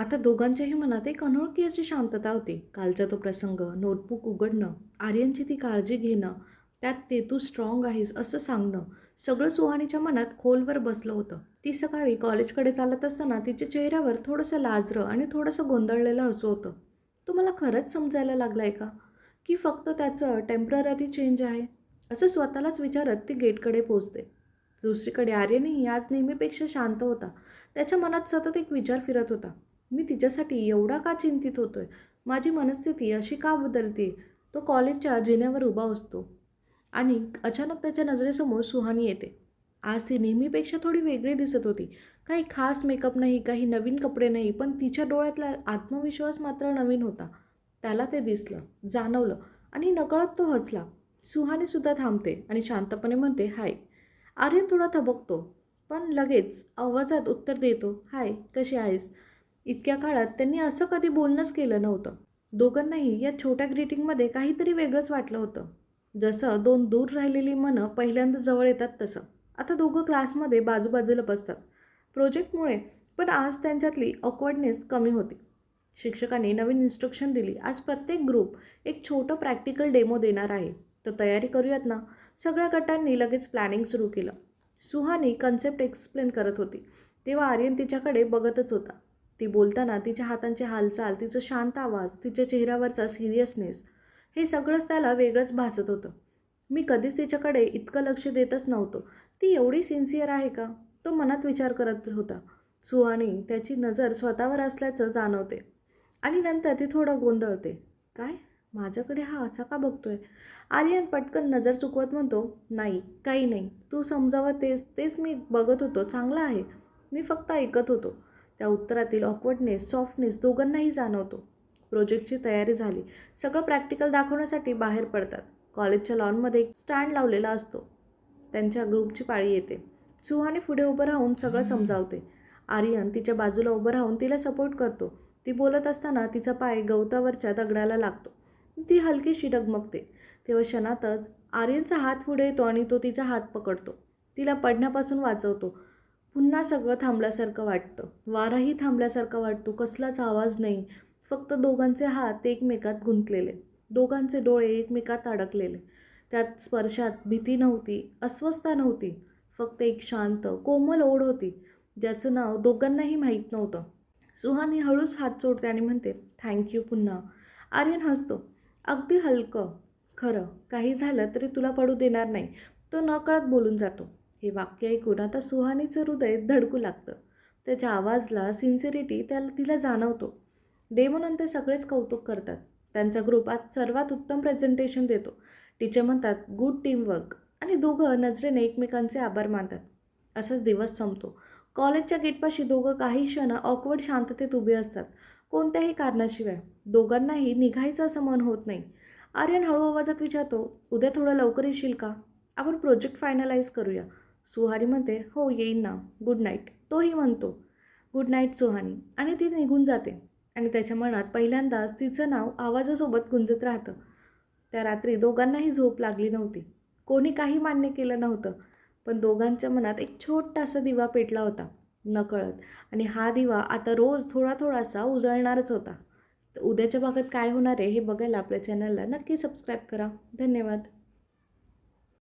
आता दोघांच्याही मनात एक अनोळखी अशी शांतता होती. कालचा तो प्रसंग, नोटबुक उघडणं, आर्यनची ती काळजी घेणं, त्यात ते तू स्ट्रॉंग आहेस असं सांगणं, सगळं सुहानीच्या मनात खोलवर बसलं होतं. ती सकाळी कॉलेजकडे चालत असताना तिच्या चेहऱ्यावर थोडंसं लाजरं आणि थोडंसं गोंधळलेलं हसू होतं. तुम्हाला खरंच समजायला लागलंय का? की फक्त त्याचं टेम्पररी चेंज आहे? असं स्वतःलाच विचारत ती गेटकडे पोचते. दुसरीकडे आर्यनही आज नेहमीपेक्षा शांत होता. त्याच्या मनात सतत एक विचार फिरत होता. मी तिच्यासाठी एवढा का चिंतित होतोय? माझी मनस्थिती अशी का बदलते? तो कॉलेजच्या जिन्यावर उभा असतो आणि अचानक त्याच्या नजरेसमोर सुहानी येते. आज ती नेहमीपेक्षा थोडी वेगळी दिसत होती. काही खास मेकअप नाही, काही नवीन कपडे नाही, पण तिच्या डोळ्यातला आत्मविश्वास मात्र नवीन होता. त्याला ते दिसलं, जाणवलं आणि नकळत तो हसला. सुहानीसुद्धा थांबते आणि शांतपणे म्हणते, हाय. आर्यन थोडा थबकतो, पण लगेच आवाजात उत्तर देतो, हाय, कशी आहेस? इतक्या काळात त्यांनी असं कधी बोलणंच केलं नव्हतं. दोघांनाही या छोट्या ग्रीटिंगमध्ये काहीतरी वेगळंच वाटलं होतं. जसं दोन दूर राहिलेली मनं पहिल्यांदा जवळ येतात तसं. आता दोघं क्लासमध्ये बाजूबाजूला बसतात. प्रोजेक्टमुळे, पण आज त्यांच्यातली ऑकवर्डनेस कमी होती. शिक्षकांनी नवीन इन्स्ट्रक्शन दिली. आज प्रत्येक ग्रुप एक छोटं प्रॅक्टिकल डेमो देणार आहे. तर तयारी करूयात ना? सगळ्या गटांनी लगेच प्लॅनिंग सुरू केलं. सुहानी कन्सेप्ट एक्सप्लेन करत होती. तेव्हा आर्यन तिच्याकडे बघतच होता. ती बोलताना तिच्या हातांची हालचाल, तिचा शांत आवाज, तिच्या चेहऱ्यावरचा सिरियसनेस, हे सगळंच त्याला वेगळंच भासत होतं. मी कधीच तिच्याकडे इतकं लक्ष देतच नव्हतो. ती एवढी सिन्सिअर आहे का? तो मनात विचार करत होता. सुहानी त्याची नजर स्वतःवर असल्याचं जाणवते आणि नंतर ती थोडं गोंधळते. काय? माझ्याकडे हा असा का बघतोय? आर्यन पटकन नजर चुकवत म्हणतो, नाही, काही नाही. तू समजावं तेच तेच मी बघत होतो. चांगलं आहे. मी फक्त ऐकत होतो. त्या उत्तरातील ऑकवर्डनेस, सॉफ्टनेस दोघांनाही जाणवतो. प्रोजेक्टची तयारी झाली. सगळं प्रॅक्टिकल दाखवण्यासाठी बाहेर पडतात. कॉलेजच्या लॉनमध्ये एक स्टँड लावलेला असतो. त्यांच्या ग्रुपची पाळी येते. सुहानी पुढे उभं राहून सगळं समजावते. आर्यन तिच्या बाजूला उभं राहून तिला सपोर्ट करतो. ती बोलत असताना तिचा पाय गवतावरच्या दगडाला लागतो. ती हलकीशी डगमगते. तेव्हा क्षणातच आर्यनचा हात पुढे येतो आणि तो तिचा हात पकडतो. तिला पडण्यापासून वाचवतो. पुन्हा सगळं थांबल्यासारखं वाटतं. वाराही थांबल्यासारखा वाटतो. कसलाच आवाज नाही. फक्त दोघांचे हात एकमेकात गुंतलेले. दोघांचे डोळे एकमेकात अडकलेले. त्यात स्पर्शात भीती नव्हती, अस्वस्थता नव्हती. फक्त एक शांत, कोमल ओढ होती, ज्याचं नाव दोघांनाही माहीत नव्हतं. सुहानी हळूच हात सोडते आणि म्हणते, थँक्यू पुन्हा. आर्यन हसतो. अगदी हलकं. खरं, काही झालं तरी तुला पडू देणार नाही. तो नकळत बोलून जातो. हे वाक्य ऐकून आता सुहानीचं हृदय धडकू लागतं. त्याच्या आवाजला सिन्सिरिटी तिला जाणवतो. डेमोनंतर सगळेच कौतुक करतात. त्यांचा ग्रुप आज सर्वात उत्तम प्रेझेंटेशन देतो. टीचर म्हणतात, गुड टीमवर्क, आणि दोघं नजरेने एकमेकांचे आभार मानतात. असाच दिवस संपतो. कॉलेजच्या गेटपाशी दोघं काही क्षण ऑकवर्ड शांततेत उभे असतात. कोणत्याही कारणाशिवाय. दोघांनाही निघायचं असं मन होत नाही. आर्यन हळू आवाजात विचारतो, उद्या थोडं लवकर येशील का? आपण प्रोजेक्ट फायनलाइज करूया. सुहानी म्हणते, हो येईन ना. Good night. तोही म्हणतो, गुड नाईट सुहानी, आणि ती निघून जाते. आणि त्याच्या मनात पहिल्यांदाच तिचं नाव आवाजासोबत गुंजत राहतं. त्या रात्री दोघांनाही झोप लागली नव्हती. कोणी काही मान्य केलं नव्हतं. पण दोघांच्या मनात एक छोटासा दिवा पेटला होता, नकळत. आणि हा दिवा आता रोज थोडा थोडासा उजळणारच होता. तर उद्याच्या भागात काय होणार आहे हे बघायला आपल्या चॅनलला नक्की सबस्क्राईब करा. धन्यवाद.